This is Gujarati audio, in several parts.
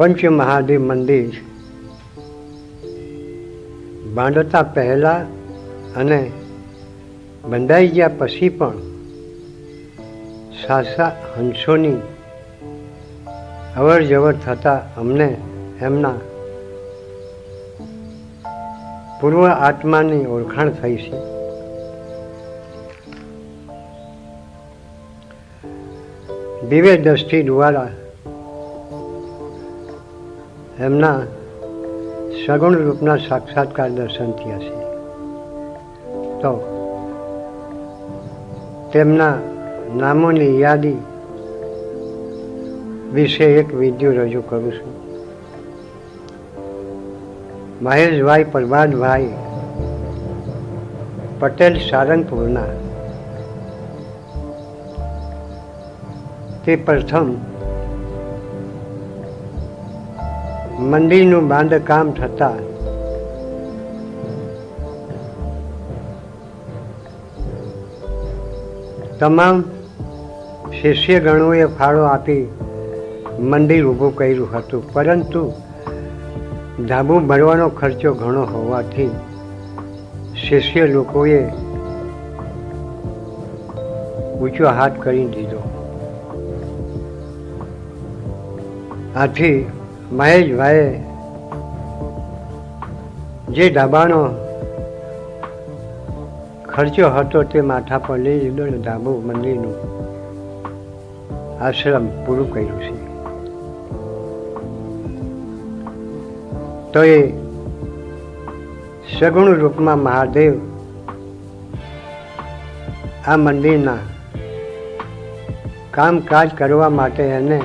પંચ મહાદેવ મંદિર બાંધતા પહેલાં અને બંધાઈ ગયા પછી પણ સાસા હંસોની અવર જવર થતાં અમને એમના પૂર્વ આત્માની ઓળખાણ થઈ છે. દિવ્ય દ્રષ્ટિ દ્વારા એમના સગુણ રૂપના સાક્ષાત્કાર દર્શન થયા છે. તો તેમના નામોની યાદી વિશે એક વિડીયો રજૂ કરું છું. મહેશભાઈ પ્રભાતભાઈ પટેલ સારંગપુરના તે પ્રથમ મંદિરનું બાંધકામ થતાં તમામ શિષ્યગણોએ ફાળો આપી મંદિર ઊભું કર્યું હતું, પરંતુ ધાબુ ભરવાનો ખર્ચો ઘણો હોવાથી શિષ્ય લોકોએ ઊંચો હાથ કરી દીધો. આથી મહેશભાઈએ જે ધાબાનો ખર્ચો હતો તે માથા પર લઈ લીધો અને ધાબુ મંદિરનું આશ્રમ પૂરું કર્યું છે. તો એ સગુણ રૂપમાં મહાદેવ આ મંદિરના કામકાજ કરવા માટે એને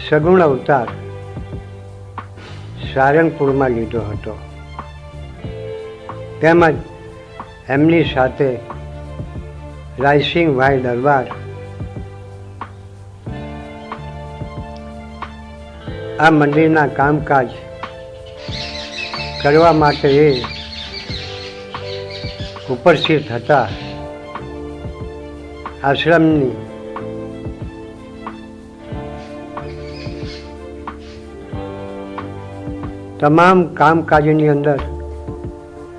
સગુણ અવતાર સારંગપુરમાં લીધો હતો. તેમજ એમની સાથે રાયસિંગભાઈ દરબાર આ મંદિરના કામકાજ કરવા માટે એ ઉપસ્થિત હતા. આશ્રમની તમામ કામકાજની અંદર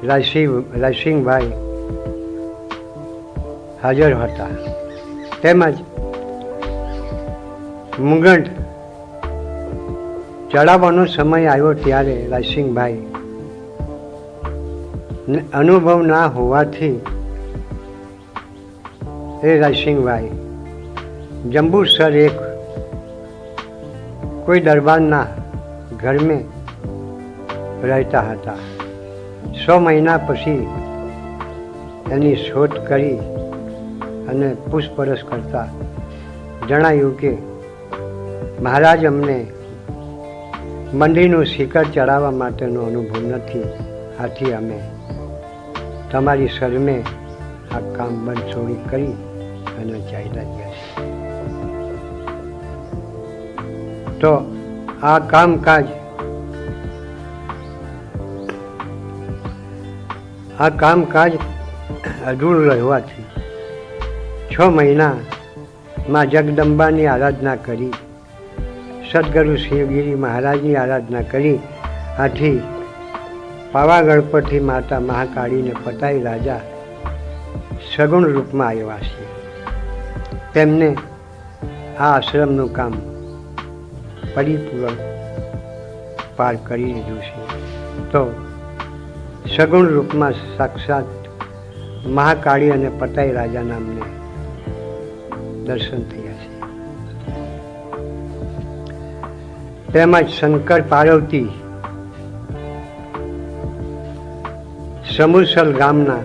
રાયસિંગભાઈ હાજર હતા. તેમજ મુગટ ચડાવવાનો સમય આવ્યો ત્યારે રાયસિંગભાઈ અનુભવ ના હોવાથી એ રાયસિંગભાઈ જંબુસર એક કોઈ દરબારના ઘર મેં રહેતા હતા. 6 મહિના પછી એની શોધ કરી અને પૂછપરછ કરતા જણાયું કે મહારાજ, અમને મંદિરનું શિખર ચડાવવા માટેનો અનુભવ નથી, આથી અમે તમારી શરમે આ કામ બંધ છોડી કરી અને ચાલ્યા ગયા છે. તો આ કામકાજ અધૂરું રહેવાથી 6 મહિનામાં જગદંબાની આરાધના કરી, સદગુરુ શિવગીરી મહારાજની આરાધના કરી, આથી પાવાગઢ પરથી માતા મહાકાળીને પતાઈ રાજા સગુણ રૂપમાં આવ્યા છે. તેમને આ આશ્રમનું કામ પરિપૂર્ણ પાર કરી લીધું છે. તો સગુણ રૂપમાં સાક્ષાત મહાકાળી અને પતાઈ રાજા નામને દર્શન થયા છે. તેમજ શંકર પાર્વતી સમુસલ ગામના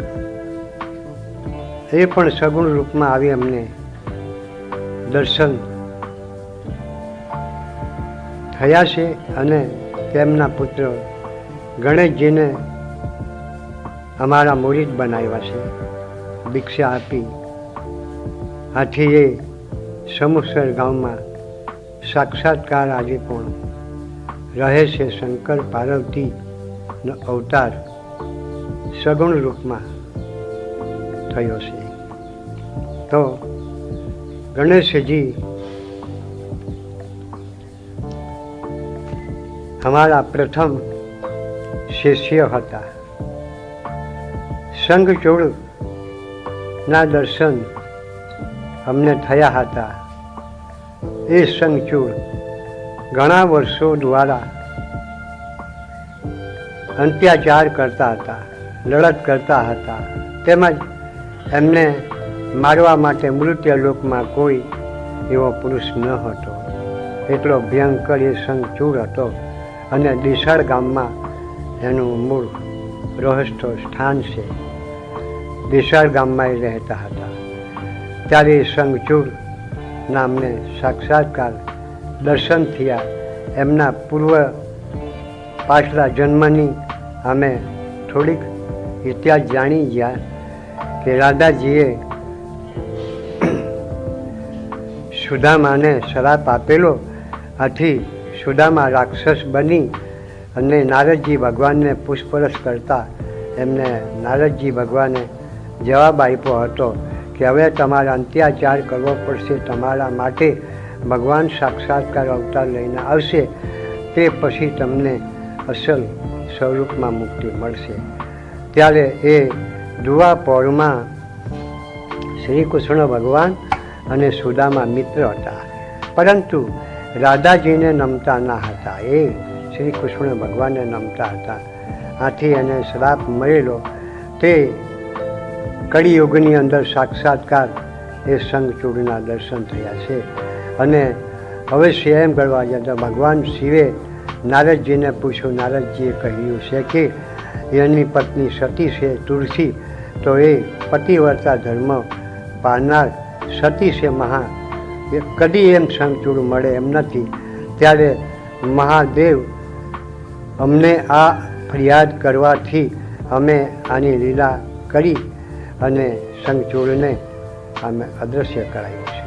એ પણ સગુણ રૂપમાં આવી અમને દર્શન થયા છે અને તેમના પુત્ર ગણેશજીને અમારા મુરીદ બનાવ્યા છે, દીક્ષા આપી. આથી એ સમુસર ગામમાં સાક્ષાત્કાર આજે પણ રહે છે. શંકર પાર્વતીનો અવતાર સગુણ રૂપમાં થયો છે. તો ગણેશજી અમારા પ્રથમ શિષ્ય હતા. શંખચૂડના દર્શન અમને થયા હતા. એ શંખચૂડ ઘણા વર્ષો દ્વારા અત્યાચાર કરતા હતા, લડત કરતા હતા, તેમજ એમને મારવા માટે મૃત્યુલોકમાં કોઈ એવો પુરુષ ન હતો. એટલો ભયંકર એ શંખચૂડ હતો. અને દિશાળ ગામમાં એનું મૂળ રહસ્ય સ્થાન છે. દિશાળ ગામમાં એ રહેતા હતા. ત્યારે એ શંખચૂડ નામને સાક્ષાત્કાર દર્શન થયા. એમના પૂર્વ પાછલા જન્મની અમે થોડીક ઇતિહાસ જાણી ગયા કે રાધાજીએ સુદામાને શ્રાપ આપેલો. આથી સુદામા રાક્ષસ બની અને નારદજી ભગવાનને પૂછપરછ કરતા એમને નારદજી ભગવાને જવાબ આપ્યો હતો કે હવે તમારે અત્યાચાર કરવો પડશે. તમારા માટે ભગવાન સાક્ષાત્કાર અવતાર લઈને આવશે. તે પછી તમને અસલ સ્વરૂપમાં મુક્તિ મળશે. ત્યારે એ દ્વાપરમાં શ્રી કૃષ્ણ ભગવાન અને સુદામા મિત્ર હતા. પરંતુ રાધાજીને નમતા ના હતા. એ શ્રી કૃષ્ણ ભગવાનને નમતા હતા. આથી એને શ્રાપ મળેલો. તે કળિયુગની અંદર સાક્ષાત્કાર એ શંખચૂડના દર્શન થયા છે. અને અવશ્ય એમ કરવા જતા ભગવાન શિવે નારદજીને પૂછ્યું. નારદજીએ કહ્યું છે કે એની પત્ની સતી છે તુલસી, તો એ પતિવ્રતા ધર્મ પાળનાર સતી છે મહા, એ કદી એમ શંખચૂડ મળે એમ નથી. ત્યારે મહાદેવ અમને આ ફરિયાદ કરવાથી અમે આની લીલા કરી અને શંખચૂડને અમે અદૃશ્ય કરાયું છે.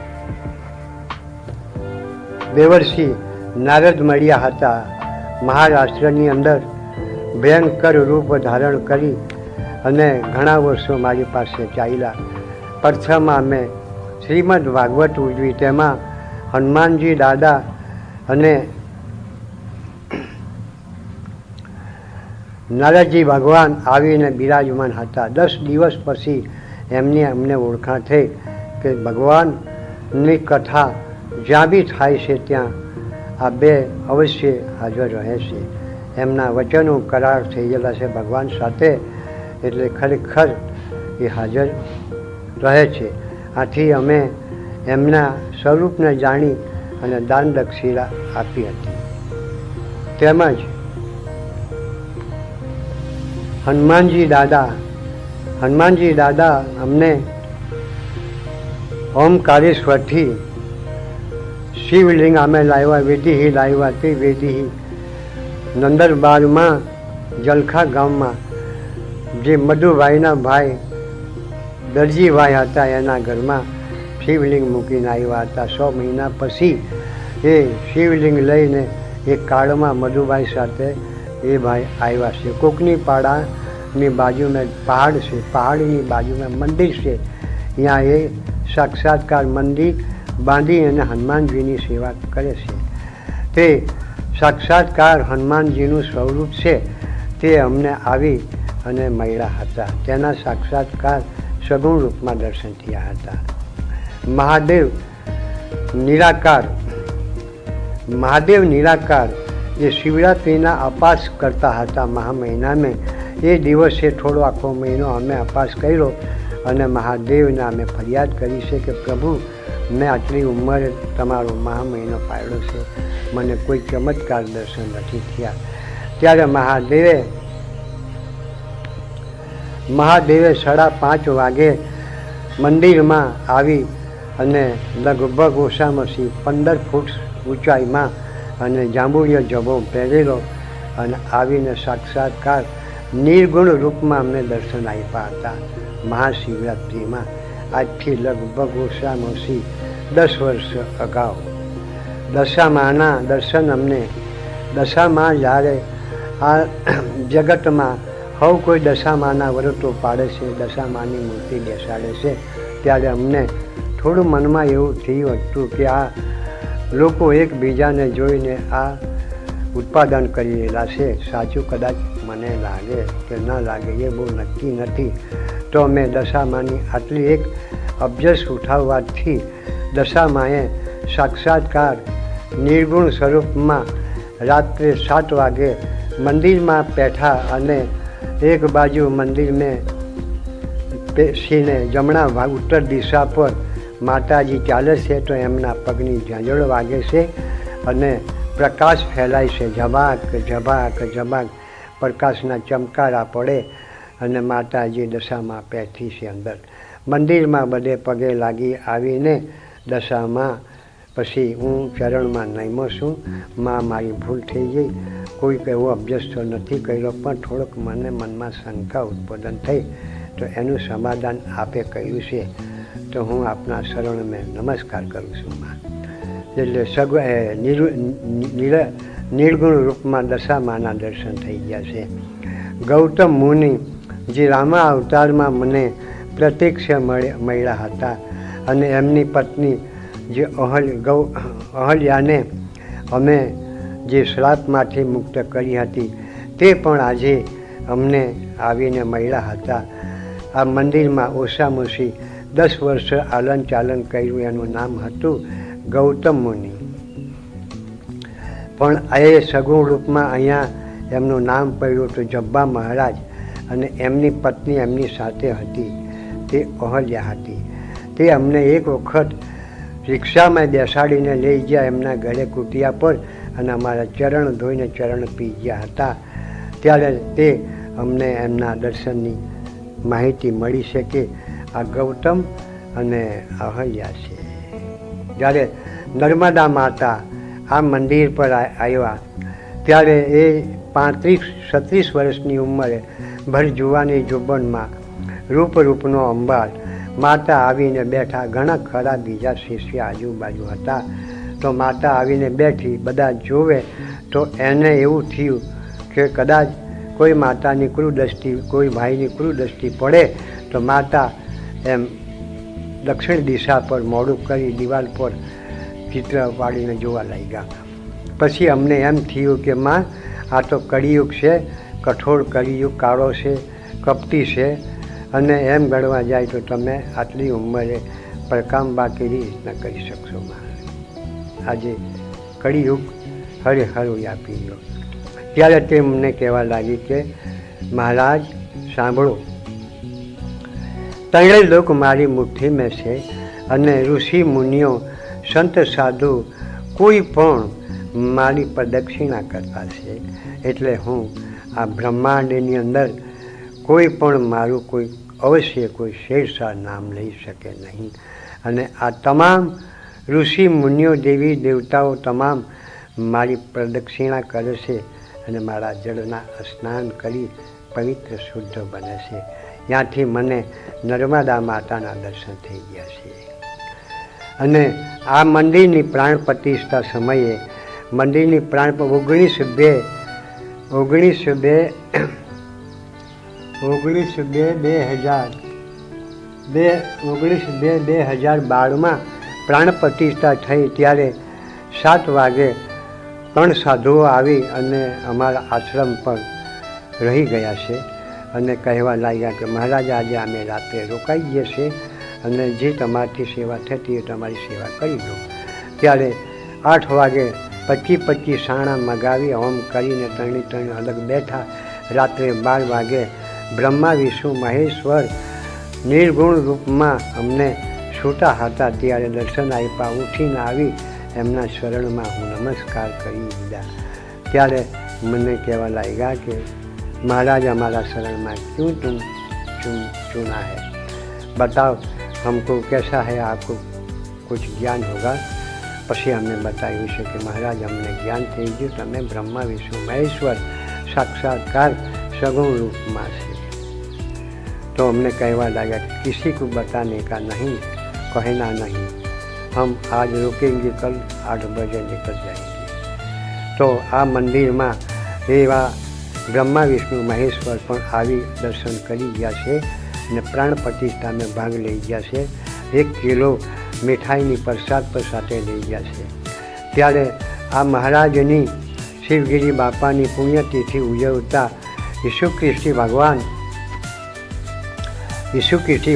દેવર્ષિ નારદ મળ્યા હતા. મહારાષ્ટ્રની અંદર ભયંકર રૂપ ધારણ કરી અને ઘણા વર્ષો મારી પાસે ચાલ્યા. પ્રથમ અમે શ્રીમદ ભાગવત ઉજવી. તેમાં હનુમાનજી દાદા અને નારદજી ભગવાન આવીને બિરાજમાન હતા. 10 દિવસ પછી એમની અમને ઓળખાણ થઈ કે ભગવાનની કથા જ્યાં બી થાય છે ત્યાં આ બે અવશ્ય હાજર રહે છે. એમના વચનો કરાર થઈ ગયેલા છે ભગવાન સાથે, એટલે ખરેખર એ હાજર રહે છે. આથી અમે એમના સ્વરૂપને જાણી અને દાન દક્ષિણા આપી હતી. તેમજ હનુમાનજી દાદા અમને ઓમકારેશ્વરથી શિવલિંગ અમે લાવ્યા. વેદિહી લાવ્યા. તે વેદિહી નંદરબારમાં જલખા ગામમાં જે મધુભાઈના ભાઈ દરજીભાઈ હતા એના ઘરમાં શિવલિંગ મૂકીને આવ્યા હતા. 100 મહિના પછી એ શિવલિંગ લઈને એ કાળમાં મધુભાઈ સાથે એ ભાઈ આવ્યા છે. કોકની પાડાની બાજુમાં પહાડ છે, પહાડની બાજુમાં મંદિર છે. ત્યાં એ સાક્ષાત્કાર મંદિર બાંધી અને હનુમાનજીની સેવા કરે છે. તે સાક્ષાત્કાર હનુમાનજીનું સ્વરૂપ છે. તે અમને આવી અને મળ્યા હતા. તેના સાક્ષાત્કાર સગુણ રૂપમાં દર્શન થયા હતા. મહાદેવ નિરાકાર જે શિવરાત્રિના અપાસ કરતા હતા મહા મહિનામાં. એ દિવસે થોડો આખો મહિનો અમે અપાસ કર્યો અને મહાદેવને અમે ફરિયાદ કરી છે કે પ્રભુ, મેં આટલી ઉંમરે તમારો મહા મહિનો પાડ્યો છે, મને કોઈ ચમત્કાર દર્શન નથી થયા. ત્યારે મહાદેવે 5:30 વાગે મંદિરમાં આવી અને લગભગ ઓછામાં ઓછી 15 ફૂટ ઊંચાઈમાં અને જાંબુડિયો જબો પહેરેલો અને આવીને સાક્ષાત્કાર નિર્ગુણ રૂપમાં અમને દર્શન આપ્યા હતા. મહાશિવરાત્રિમાં આજથી લગભગ ઓછામાં ઓછી 10 વર્ષ અગાઉ દશામાના દર્શન અમને. દશામાં જ્યારે આ જગતમાં હવ કોઈ દશામાના વ્રતો પાડે છે, દશામાની મૂર્તિ બેસાડે છે, ત્યારે અમને થોડું મનમાં એવું થયું હતું કે આ લોકો એકબીજાને જોઈને આ ઉત્પાદન કરી રહેલા છે. સાચું કદાચ મને લાગે કે ન લાગે એ બહુ નક્કી નથી. તો અમે દશામાની આટલી એક અબજસ ઉઠાવવાથી દશામાએ સાક્ષાત્કાર નિર્ગુણ સ્વરૂપમાં રાત્રે 7 વાગે મંદિરમાં બેઠા અને એક બાજુ મંદિરને બેસીને જમણા ભાગ ઉત્તર દિશા પર માતાજી ચાલે છે તો એમના પગની ઝાંઝળ વાગે છે અને પ્રકાશ ફેલાય છે. ઝબાક ઝબાક ઝબાક પ્રકાશના ચમકારા પડે અને માતાજી દશામાં બેઠી છે અંદર. મંદિરમાં બધે પગે લાગી આવીને દશામાં પછી હું ચરણમાં નમ્યો છું. માં મારી ભૂલ થઈ ગઈ, કોઈક એવો અભ્યાસ તો નથી કર્યો, પણ થોડોક મને મનમાં શંકા ઉત્પાદન થઈ તો એનું સમાધાન આપે કહ્યું છે તો હું આપના શરણને નમસ્કાર કરું છું. માં એટલે નિર્ગુણ રૂપમાં દશામાના દર્શન થઈ ગયા છે. ગૌતમ મુનિ જે રામા અવતારમાં મને પ્રત્યક્ષ મળ્યા હતા અને એમની પત્ની જે અહલ્યાને અમે જે શ્રાપમાંથી મુક્ત કરી હતી તે પણ આજે અમને આવીને મળ્યા હતા. આ મંદિરમાં ઓછામાં ઓછી 10 વર્ષ આલન ચાલન કર્યું. એનું નામ હતું ગૌતમ મુનિ. પણ એ સગુણ રૂપમાં અહીંયા એમનું નામ પડ્યું હતું જબ્બા મહારાજ અને એમની પત્ની એમની સાથે હતી તે અહલ્યા હતી. તે અમને એક વખત રિક્ષામાં બેસાડીને લઈ ગયા એમના ઘરે કુટિયા પર અને અમારા ચરણ ધોઈને ચરણ પી ગયા હતા. ત્યારે તે અમને એમના દર્શનની માહિતી મળી છે કે આ ગૌતમ અને અહલ્યા છે. જ્યારે નર્મદા માતા આ મંદિર પર આવ્યા ત્યારે એ 35-36 વર્ષની ઉંમરે ભર જુવાની જોબનમાં રૂપનો અંબાર માતા આવીને બેઠા. ઘણા ખરા બીજા શિષ્ય આજુબાજુ હતા. તો માતા આવીને બેઠી, બધા જોવે તો એને એવું થયું કે કદાચ કોઈ માતાની કુરુદ્રષ્ટિ, કોઈ ભાઈની કુરુદ્રષ્ટિ પડે તો માતા એમ દક્ષિણ દિશા પર મોડું કરી દિવાલ પર ચિત્ર પાડીને જોવા લાગ્યા. પછી અમને એમ થયું કે માં આ તો કળિયુગ છે, કઠોળ કળિયુગ, કાળો છે, કપટી છે અને એમ ગણવા જાય તો તમે આટલી ઉંમરે પરકામબા કેવી રીતના કરી શકશો. માં આજે કળિયુગ હરે હરું આપી ગયો. ત્યારે તે મને કહેવા લાગી કે મહારાજ સાંભળો, ત્રણેય લોક મારી મુઠ્ઠી મેં છે અને ઋષિ મુનિઓ સંત સાધુ કોઈ પણ મારી પ્રદક્ષિણા કરતા છે. એટલે હું આ બ્રહ્માંડની અંદર કોઈ પણ મારું કોઈ અવશ્ય કોઈ શેરશાહ નામ લઈ શકે નહીં. અને આ તમામ ઋષિ મુનિઓ દેવી દેવતાઓ તમામ મારી પ્રદક્ષિણા કરે છે અને મારા જળના સ્નાન કરી પવિત્ર શુદ્ધ બને છે. ત્યાંથી મને નર્મદા માતાના દર્શન થઈ ગયા છે. અને આ મંદિરની પ્રાણ પ્રતિષ્ઠા સમયે મંદિરની પ્રાણ 19/2/2012માં પ્રાણ પ્રતિષ્ઠા થઈ. ત્યારે 7 વાગે 3 સાધુઓ આવી અને અમારા આશ્રમ પર રહી ગયા છે અને કહેવા લાગ્યા કે મહારાજ આજે અમે રાત્રે રોકાઈ ગયા છે અને જે તમારી સેવા થતી એ તમારી સેવા કરી દો. ત્યારે 8 વાગે 25 સાણા મગાવી હોમ કરીને 3 અલગ બેઠા. રાત્રે 12 વાગે બ્રહ્મા વિષ્ણુ મહેશ્વર નિર્ગુણ રૂપમાં અમને છૂટા હતા ત્યારે દર્શન આપ્યા. ઉઠીને આવી એમના શરણમાં હું નમસ્કાર કરી દીધા. ત્યારે મને કહેવા લાગ્યા કે महाराज हमारा शरण में क्यों तुम चुना है, बताओ हमको कैसा है, आपको कुछ ज्ञान होगा. પછી અમને બતાવ્યું છે કે મહારાજ અમને જ્ઞાન થઈ ગયું, તમે બ્રહ્મા વિષ્ણુ મહેશ્વર સાક્ષાત્કાર સગુણ રૂપમાં છે. તો અમને કહેવા લાગ્યા कि किसी को बताने का नहीं, कहना नहीं, हम आज रुकेंगे, कल 8 बजे निकल जाएंगे. તો આ મંદિરમાં એવા બ્રહ્મા વિષ્ણુ મહેશ્વર પણ આવી દર્શન કરી ગયા છે અને પ્રાણ પ્રતિષ્ઠામાં ભાગ લઈ ગયા છે. 1 કિલો મીઠાઈની પ્રસાદ પર સાથે લઈ ગયા છે. ત્યારે આ મહારાજની શિવગીરી બાપાની પુણ્યતિથિ ઉજવતા ઈસુ ખ્રિસ્તી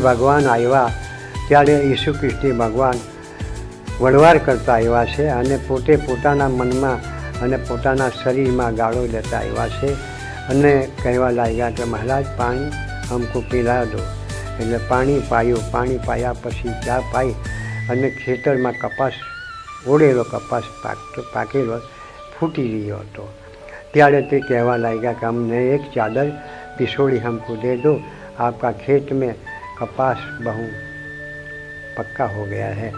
ભગવાન આવ્યા ત્યારે ઈસુ ખ્રિસ્તી ભગવાન વડવાર કરતા આવ્યા છે અને પોતે પોતાના મનમાં અને પોતાના શરીરમાં ગાળો લેતા આવ્યા છે અને કહેવા લાગ્યા કે મહારાજ પાણી હમકો પીલા દો. એટલે પાણી પાયું. પાણી પાયા પછી ચા પાઈ અને ખેતરમાં કપાસ ઓળેલો કપાસ પાકેલો ફૂટી રહ્યો હતો. ત્યારે તે કહેવા લાગ્યા કે અમને એક ચાદર पिसोड़ी हमको दे दो, आपका खेत में कपास बहु पक्का हो गया है,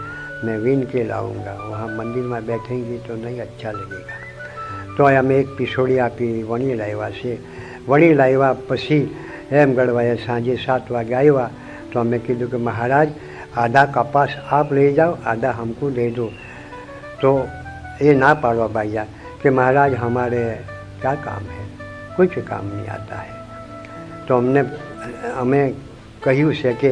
मैं वीन के लाऊंगा, वहाँ मंदिर में बैठेंगी तो नहीं अच्छा लगेगा. तो અમે એક પીસોડી આપી વણી લાવ્યા છે. વણી લાવ્યા પછી એમ ગળવાએ સાંજે 7 વાગે આવ્યા તો અમે કીધું કે મહારાજ आधा कपास आप ले जाओ, आधा हमको दे दो. तो ये ना पाड़वा भैया कि महाराज हमारे क्या काम है, कुछ काम नहीं आता है. तो हमें કહ્યું છે કે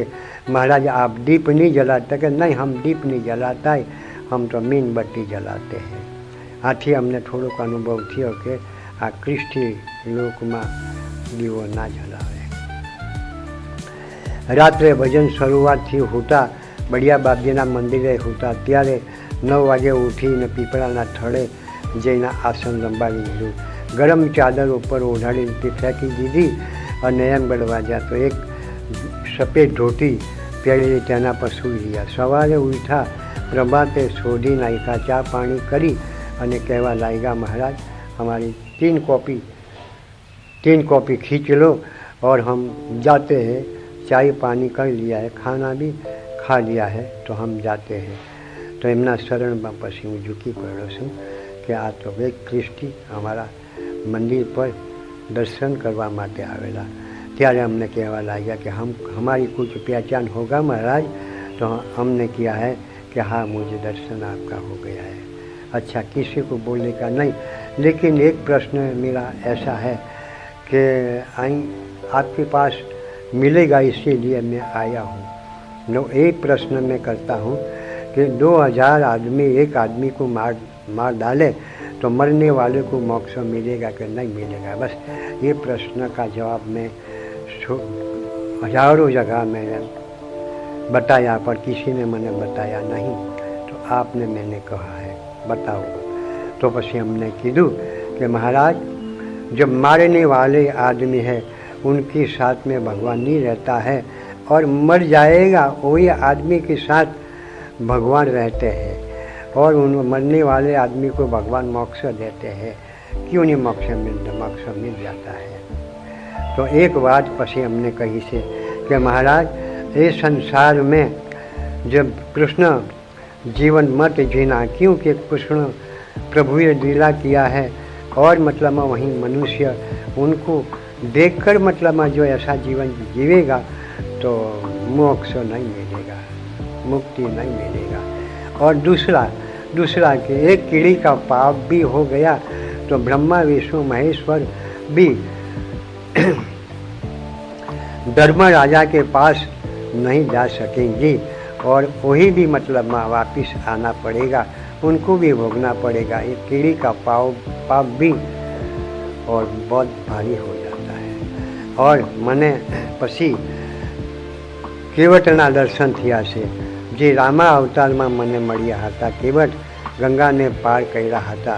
महाराज आप दीप नहीं जलाते, कि नहीं हम दीप नहीं जलाता है, हम तो मीनबत्ती जलाते हैं. આથી અમને થોડોક અનુભવ થયો કે આ ખ્રિસ્તી લોકમાં દીવો ના જલાવે. રાત્રે ભજન શરૂઆતથી હોતા બળિયા બાપજીના મંદિરે હોતા ત્યારે 9 વાગે ઉઠીને પીપળાના થડે જઈને આસન લંબાવી દીધું. ગરમ ચાદર ઉપર ઓઢાડીને ફેંકી દીધી અને એમ ગળવા જ્યાં તો એક સફેદ ધોતી પહેરેલી તેના પર સૂઈ ગયા. સવારે ઉઠા પ્રભાતે શોધી નાખ્યા, ચા પાણી કરી અને कहवा लाएगा महाराज हमारी 3 कॉपी खींच लो और हम जाते हैं. चाय पानी कर लिया है, खाना भी खा लिया है, तो हम जाते हैं. तो એમના શરણમાં પછી હું ઝૂકી પડ્યો છું કે આ તો એક ખ્રિસ્તી અમારા મંદિર પર દર્શન કરવા માટે આવેલા. ત્યારે અમને કહેવા લાગ્યા कि हमारी कुछ पहचान होगा महाराज. तो हमने किया है कि हाँ मुझे दर्शन आपका हो गया है. अच्छा किसी को बोलने का नहीं, लेकिन एक प्रश्न मेरा ऐसा है कि आपके पास मिलेगा इसीलिए मैं आया हूँ. नो एक प्रश्न मैं करता हूँ कि 2000 आदमी एक आदमी को मार डाले तो मरने वाले को मोक्ष मिलेगा कि नहीं मिलेगा. बस ये प्रश्न का जवाब मैं हजारों जगह में बताया पर किसी ने मैंने बताया नहीं. तो आपने मैंने कहा है बताओ. तो પછી हमने कीधु कि महाराज जब मारने वाले आदमी है उनके साथ में भगवान नहीं रहता है और मर जाएगा वही आदमी के साथ भगवान रहते हैं और उन मरने वाले आदमी को भगवान मोक्ष देते हैं. क्यों नहीं मोक्ष मिल जाता है. तो एक बात પછી हमने कही से कि महाराज ये संसार में जब कृष्ण जीवन मत जीना, क्योंकि कृष्ण प्रभु ने लीला किया है और मतलब में वहीं मनुष्य उनको देखकर मतलब में जो ऐसा जीवन जीवेगा तो मोक्ष नहीं मिलेगा, मुक्ति नहीं मिलेगा. और दूसरा कि एक कीड़ी का पाप भी हो गया तो ब्रह्मा विष्णु महेश्वर भी धर्म राजा के पास नहीं जा सकेंगी और वही भी मतलब में वापिस आना पड़ेगा, उनको भी भोगना पड़ेगा. ये कीड़ी का पाप भी और बहुत भारी हो जाता है. और મને પછી કેવટના દર્શન થયા છે જે રામા અવતારમાં મને મળ્યા હતા. કેવટ ગંગાને પાર કર્યા હતા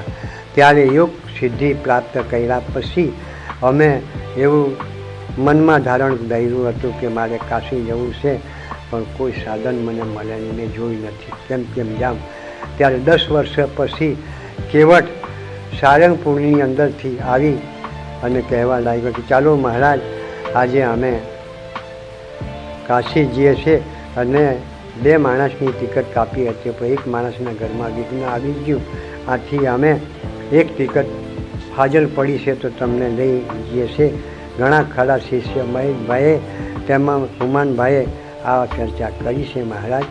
ત્યારે યોગ સિદ્ધિ પ્રાપ્ત કર્યા પછી અમે એવું મનમાં ધારણ કર્યું હતું કે મારે કાશી જવું છે પણ કોઈ સાધન મને મળે નહીં, મેં જોઈ નથી, કેમ જામ. ત્યારે 10 વર્ષ પછી કેવટ સારંગપુરની અંદરથી આવી અને કહેવા લાગ્યો કે ચાલો મહારાજ આજે અમે કાશી જઈએ છીએ અને 2 માણસની ટિકિટ કાપી હતી પણ એક માણસના ઘરમાં વિઘ્ન આવી ગયું, આથી અમે એક ટિકિટ હાજર પડી છે તો તમને લઈ જઈએ છીએ. ઘણા ખરા શિષ્ય મહેશભાઈએ તેમાં હુમાનભાઈએ આ ચર્ચા કરી છે મહારાજ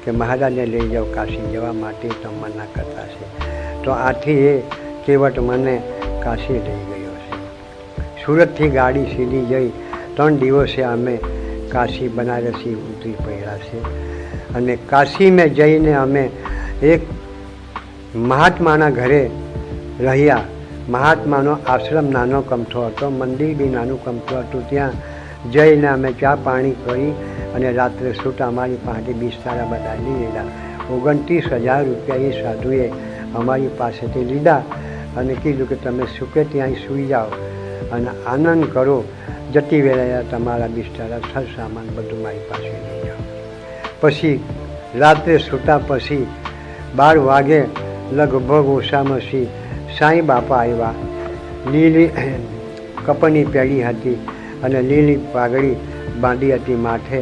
કે મહારાજને લઈ જાઓ કાશી જવા માટે તો મના કરતા છે. તો આથી એ કેવટ મને કાશી લઈ ગયો છે. સુરતથી ગાડી સીધી જઈ 3 દિવસે અમે કાશી બનારસી ઉતરી પડ્યા છે અને કાશીમાં જઈને અમે એક મહાત્માના ઘરે રહ્યા મહાત્માનો આશ્રમ નાનો કમઠો હતો, મંદિર બી નાનું કમઠું હતું. ત્યાં જઈને અમે ચા પાણી કરી અને રાત્રે છૂટા અમારી પાસે બિસ્તારા બધા લઈ લીધા. 29,000 રૂપિયા એ સાધુએ અમારી પાસેથી લીધા અને કીધું કે તમે સુકે ત્યાં સૂઈ જાઓ અને આનંદ કરો, જતી વેળાએ તમારા બિસ્તારા સર સામાન બધું મારી પાસે લઈ જાઓ. પછી રાત્રે સૂતા પછી 12 વાગે લગભગ ઓછામાં ઓછી સાંઈ બાપા આવ્યા. લીલી કપની પહેરી હતી અને લીલી પાઘડી બાંધી હતી માથે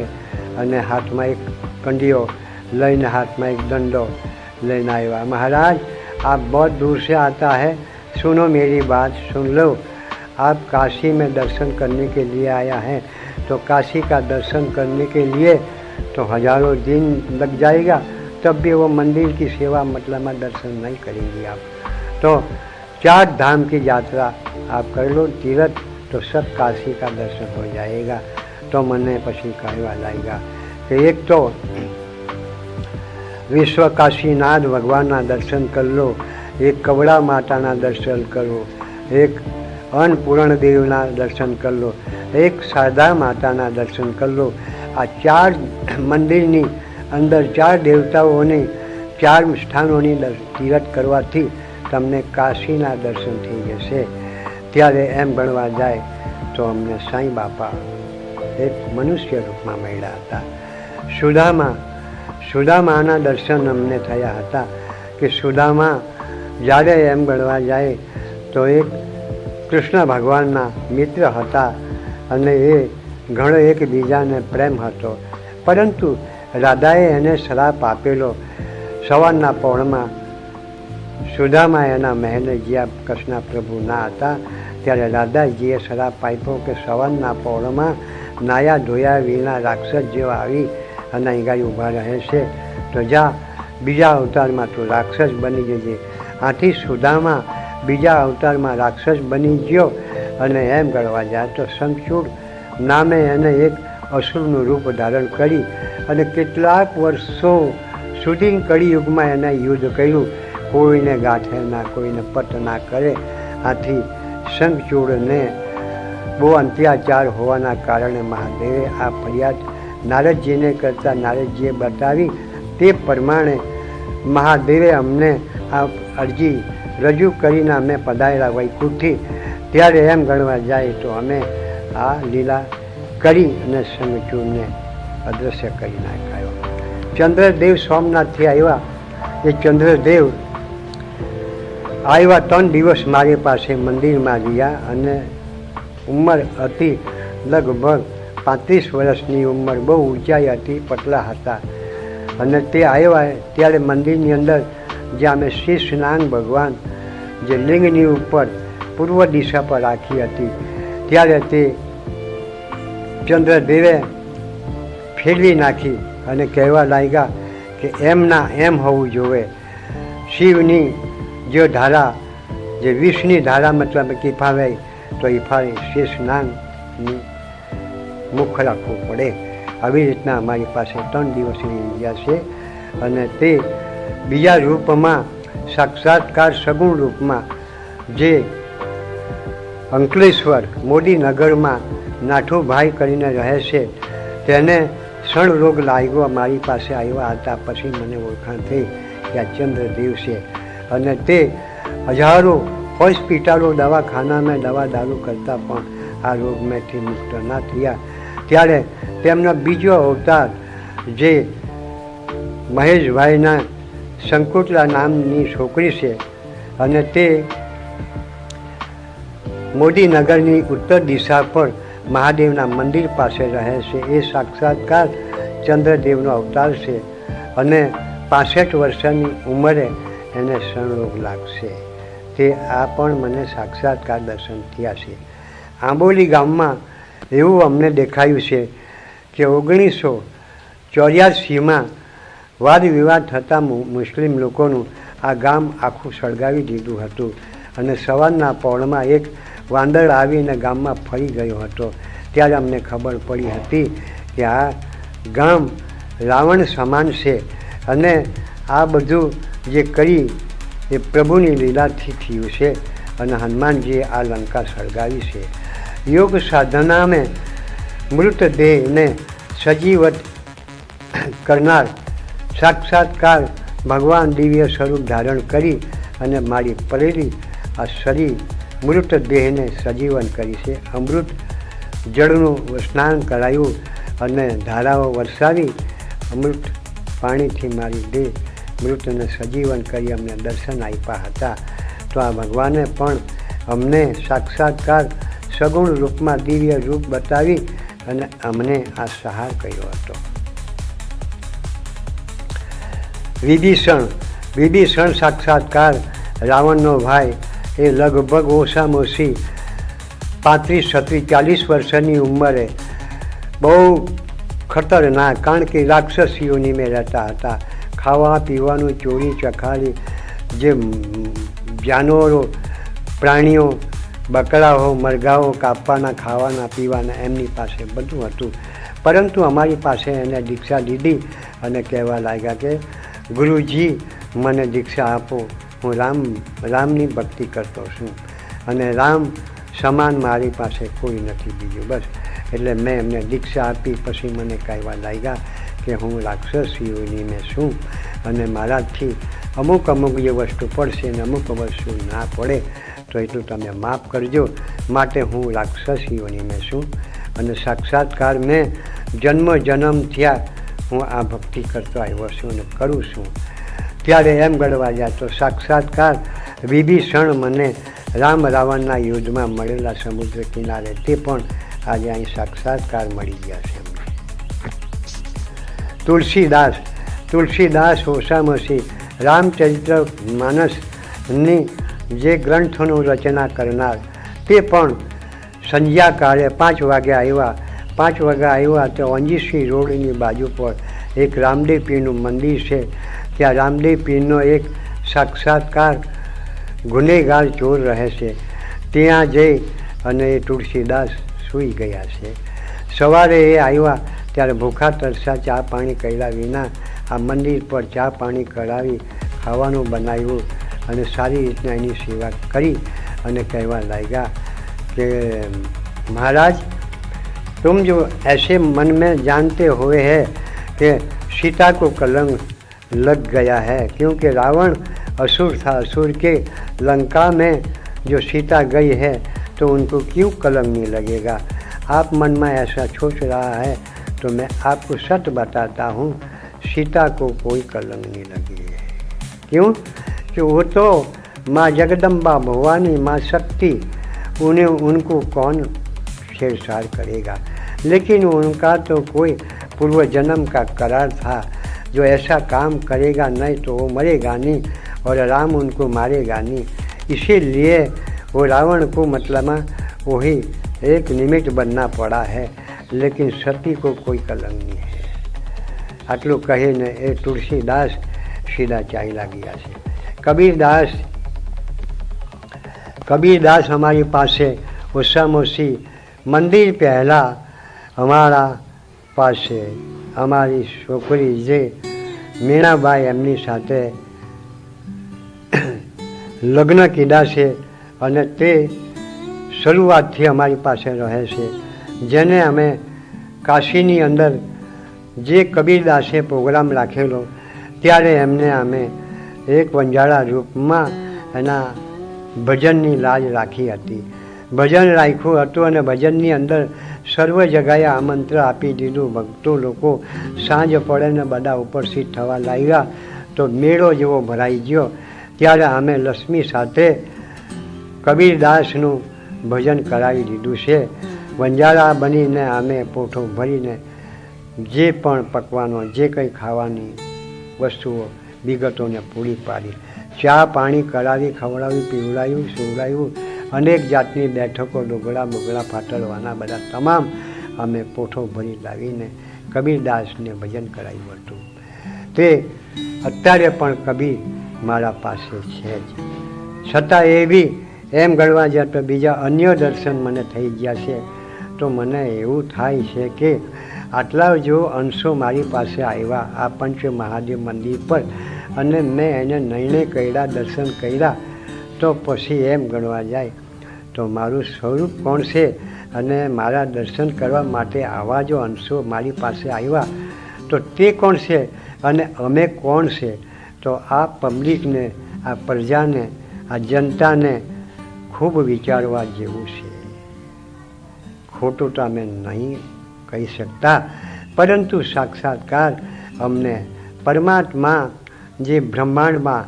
અને હાથમાં એક કંડિયો લઈને હાથમાં એક દંડો लेना आया। महाराज आप बहुत दूर से आता है, सुनो मेरी बात सुन लो। आप काशी में दर्शन करने के लिए आया है तो काशी का दर्शन करने के लिए तो हजारों दिन लग जाएगा, तब भी वो मंदिर की सेवा मतलब में दर्शन नहीं करेंगे आप। तो 4 धाम की यात्रा आप कर लो तीर्थ तो सब काशी का दर्शन हो जाएगा। तो मैंने पछी कहवा लाएगा कि एक तो विश्व काशीनाथ भगवान दर्शन कर लो, एक कवड़ा माता दर्शन करो, एक अन्नपूर्ण देवना दर्शन कर लो, एक शारदा माता दर्शन कर लो। आ 4 मंदिर अंदर 4 देवताओं 4 स्थानों तीर्थ करवाथी तमने काशीना दर्शन थी जैसे। त्यारे एम गणवा जाए तो अमने साईं बापा एक मनुष्य रूप में मळ्या हता। सुदामाना दर्शन अमने थया हता कि सुदामा जारे एम गणवा जाए तो एक कृष्ण भगवानना मित्र हता अने ए घणो एकबीजाने प्रेम हतो, परंतु राधाए एने श्राप आपेलो। सवाરના પહોળમાં સુદામા એના મહેલે જ્યાં કૃષ્ણ પ્રભુ ના હતા ત્યારે રાધાજીએ શ્રાપ આપ્યો કે સવારના પહોળમાં નાયા ધોયા વિના રાક્ષસ જેવા આવી અને અહીં ગાડી ઊભા રહે છે, તો જા બીજા અવતારમાં તું રાક્ષસ બની જજે। આથી સુદામા બીજા અવતારમાં રાક્ષસ બની ગયો અને એમ ગણવા જાય તો શંખચૂડ નામે એને એક અસુરનું રૂપ ધારણ કરી અને કેટલાક વર્ષો સુધી કળિયુગમાં એને યુદ્ધ કર્યું, કોઈને ગાંઠે ના, કોઈને પટ ના કરે। આથી શંખચૂડને બહુ અત્યાચાર હોવાના કારણે મહાદેવે આ ફરિયાદ નારદજીને કરતા નારદજીએ બતાવી। તે પ્રમાણે મહાદેવે અમને આ અરજી રજૂ કરીને અમે પધારેલા વૈકુંઠથી। ત્યારે એમ ગણવા જાય તો અમે આ લીલા કરી અને શંખચૂડને અદૃશ્ય કરી નાખ્યો। ચંદ્રદેવ સોમનાથથી આવ્યા। એ ચંદ્રદેવ આવ્યા 3 દિવસ મારી પાસે મંદિરમાં રહ્યા અને ઉંમર હતી લગભગ 35 વર્ષની ઉંમર, બહુ ઊંચાઈ હતી, પતલા હતા। અને તે આવ્યા ત્યારે મંદિરની અંદર જે અમે શીશનાગ ભગવાન જે લિંગની ઉપર પૂર્વ દિશા પર રાખી હતી ત્યારે તે ચંદ્રદેવે ફેરવી નાખી અને કહેવા લાગ્યા કે એમના એમ હોવું જોઈએ। શિવની જો ધારા જે વિષની ધારા મતલબ કિફાવે તો ઇફાવે શેષનાગની મુખ રાખવું પડે। આવી રીતના અમારી પાસે 3 દિવસ રહી ગયા છે અને તે બીજા રૂપમાં સાક્ષાત્કાર સગુણ રૂપમાં જે અંકલેશ્વર મોદીનગરમાં નાઠુભાઈ કરીને રહે છે તેને ક્ષણ રોગ લાગ્યો, મારી પાસે આવ્યા હતા। પછી મને ઓળખાણ થઈ કે આ ચંદ્રદેવ છે અને તે હજારો હોસ્પિટલો દવાખાનામાં દવા દારૂ કરતા પણ આ રોગમાંથી મુક્ત ના થયા। ત્યારે તેમનો બીજો અવતાર જે મહેશભાઈના શંકુતલા નામની છોકરી છે અને તે મોદીનગરની ઉત્તર દિશા પર મહાદેવના મંદિર પાસે રહે છે। એ સાક્ષાત્કાર ચંદ્રદેવનો અવતાર છે અને 65 વર્ષની ઉંમરે એને ક્ષણરોગ લાગશે। તે આ પણ મને સાક્ષાત્કાર દર્શન થયા છે। આંબોલી ગામમાં એવું અમને દેખાયું છે કે 1984માં વાદ વિવાદ થતાં મુસ્લિમ લોકોનું આ ગામ આખું સળગાવી દીધું હતું અને સવારના પહોળમાં એક વાંદળ આવીને ગામમાં ફરી ગયો હતો। ત્યારે અમને ખબર પડી હતી કે આ ગામ રાવણ સમાન છે અને આ બધું જે કરી એ પ્રભુની લીલાથી થયું છે અને હનુમાનજીએ આ લંકા સળગાવી છે. યોગ સાધનામાં મૃતદેહને સજીવત કરનાર સાક્ષાત્કાર ભગવાન દિવ્ય સ્વરૂપ ધારણ કરી અને મારી પડેલી આ શરીર મૃતદેહને સજીવન કરી છે. અમૃત જળનું સ્નાન કરાયું અને ધારાઓ વરસાવી અમૃત પાણીથી મારી દેહ મૃતને સજીવન કરી અમને દર્શન આપ્યા હતા. તો આ ભગવાને પણ અમને સાક્ષાત્કાર સગુણ રૂપમાં દિવ્ય રૂપ બતાવી અને અમને આ સહાર કર્યો હતો. વિભીષણ સાક્ષાત્કાર રાવણનો ભાઈ એ લગભગ ઓછામાં ઓછી 35, 36, 40 વર્ષની ઉંમરે બહુ ખતરનાક, કારણ કે રાક્ષસીઓની મેં રહેતા હતા. ખાવા પીવાનું ચોરી ચખાડી, જે જાનવરો પ્રાણીઓ બકરાઓ મરઘાઓ કાપવાના ખાવાના પીવાના એમની પાસે બધું હતું. પરંતુ અમારી પાસે એને દીક્ષા લીધી અને કહેવા લાગ્યા કે ગુરુજી મને દીક્ષા આપો, હું રામની ભક્તિ કરતો છું અને રામ સમાન મારી પાસે કોઈ નથી બીજું. બસ એટલે મેં એમને દીક્ષા આપી. પછી મને કહેવા લાગ્યા કે હું રાક્ષસીઓની મેં છું અને મારાથી અમુક જે વસ્તુ પડશે ને અમુક વસ્તુ ના પડે તો એટલું તમે માફ કરજો. માટે હું રાક્ષસીઓની મેં છું અને સાક્ષાત્કાર મેં જન્મ થયા હું આ ભક્તિ કરતો આવ્યો છું અને કરું છું. ત્યારે એમ ગણવા જાય તો સાક્ષાત્કાર વિભીષણ મને રામ રાવણના યુદ્ધમાં મળેલા સમુદ્ર કિનારે તે પણ આજે અહીં સાક્ષાત્કાર મળી ગયા છે. તુલસીદાસ ઓછામાં રામચરિત્ર માનસની જે ગ્રંથોનું રચના કરનાર તે પણ સંધ્યાકાળે 5 વાગે આવ્યા. 5 વાગે આવ્યા તો અંજીસી રોડની બાજુ પર એક રામદેવ પીરનું મંદિર છે. ત્યાં રામદેવ પીરનો એક સાક્ષાત્કાર ગુનેગાર ચોર રહે છે. ત્યાં જઈ અને એ તુલસીદાસ સૂઈ ગયા છે. સવારે એ આવ્યા ત્યારે ભૂખા તરસા ચા પાણી કર્યા વિના આ મંદિર પર ચા પાણી કરાવી ખાવાનું બનાવ્યું અને સારી રીતના એની સેવા કરી અને કહેવા લાગ્યા કે महाराज तुम जो ऐसे मन में जानते हुए हैं कि सीता को कलंक लग गया है, क्योंकि रावण असुर था, असुर के लंका में जो सीता गई है तो उनको क्यों कलंक नहीं लगेगा. आप मन में ऐसा सोच रहा है तो मैं आपको सत्य बताता हूँ, सीता को कोई कलंक नहीं लगी है. क्यों कि वो तो माँ जगदम्बा भवानी माँ शक्ति उनको कौन छेड़छाड़ करेगा. लेकिन उनका तो कोई पूर्व जन्म का करार था, जो ऐसा काम करेगा नहीं तो वो मरेगा नहीं और राम उनको मारेगा नहीं. इसीलिए वो रावण को मतलब वही एक निमित्त बनना पड़ा है, लेकिन सती को कोई कलंक नहीं है. आटलू कहीने ए तुलसीदास सीधा चाल्या गया है. कबीरदास हमारी पासे ओछाમાં मंदिर पहला हमारा पासे हमारी छोकरी जे मीणाबाई एमनी साथे लग्न कीधा છે અને તે શરૂઆતથી અમારી પાસે રહે છે. જેને અમે કાશીની અંદર જે કબીરદાસે પ્રોગ્રામ રાખેલો ત્યારે એમને અમે એક વંજાળા રૂપમાં એના ભજનની લાજ રાખી હતી. ભજન રાખ્યું હતું અને ભજનની અંદર સર્વ જગાએ આમંત્રણ આપી દીધું. ભક્તો લોકો સાંજ પડે ને બધા ઉપસ્થિત થવા લાગ્યા તો મેળો જેવો ભરાઈ ગયો. ત્યારે અમે લક્ષ્મી સાથે કબીરદાસનું ભજન કરાવી દીધું છે. વંજારા બનીને અમે પોઠો ભરીને જે પણ પકવાનો જે કંઈ ખાવાની વસ્તુઓ વિગતોને પૂરી પાડી, ચા પાણી કરાવી, ખવડાવી, પીવડાવ્યું, સુવડાવ્યું, અનેક જાતની બેઠકો, ડોગળા બોગળા ફાટરવાના બધા તમામ અમે પોઠો ભરી લાવીને કબીરદાસને ભજન કરાવ્યું હતું. તે અત્યારે પણ કબીર મારા પાસે છે જ. છતાં એવી એમ ગણવા જાય તો બીજા અન્ય દર્શન મને થઈ ગયા છે તો મને એવું થાય છે કે આટલા જો અંશો મારી પાસે આવ્યા આ પંચ મહાદેવ મંદિર પર અને મેં એને નિર્ણય કર્યા, દર્શન કર્યા તો પછી એમ ગણવા જાય તો મારું સ્વરૂપ કોણ છે અને મારા દર્શન કરવા માટે આવા જો અંશો મારી પાસે આવ્યા તો તે કોણ છે અને અમે કોણ છે? તો આ પબ્લિકને, આ પ્રજાને, આ જનતાને ખૂબ વિચારવા જેવું છે. ખોટું તો અમે નહીં કહી શકતા, પરંતુ સાક્ષાત્કાર અમને પરમાત્મા જે બ્રહ્માંડમાં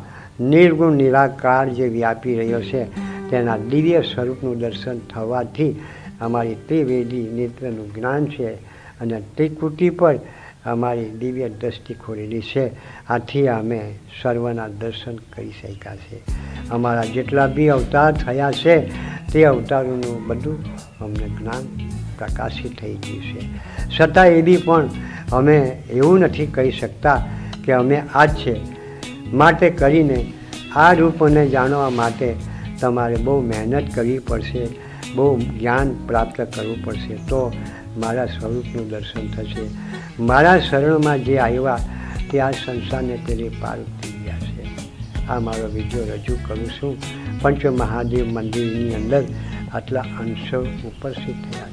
નિર્ગુણ નિરાકાર જે વ્યાપી રહ્યો છે તેના દિવ્ય સ્વરૂપનું દર્શન થવાથી અમારી ત્રિવેદી નેત્રનું જ્ઞાન છે અને ત્રિકુટી પર અમારી દિવ્ય દ્રષ્ટિ ખોલેલી છે. આથી અમે સર્વના દર્શન કરી શક્યા છે. અમારા જેટલા બી અવતાર થયા છે તે અવતારોનું બધું અમને જ્ઞાન પ્રકાશિત થઈ ગયું છે. છતાં એ બી પણ અમે એવું નથી કહી શકતા કે અમે આ જ છે. માટે કરીને આ રૂપને જાણવા માટે તમારે બહુ મહેનત કરવી પડશે, બહુ જ્ઞાન પ્રાપ્ત કરવું પડશે, તો મારા સ્વરૂપનું દર્શન થશે. મારા શરણમાં જે આવ્યા તે આ સંસારને પેલી પાર ઉતરી ગયા છે. આ મારો વિડીયો રજૂ કરું છું. પંચ મહાદેવ મંદિરની અંદર આટલા અંશો ઉપસ્થિત થયા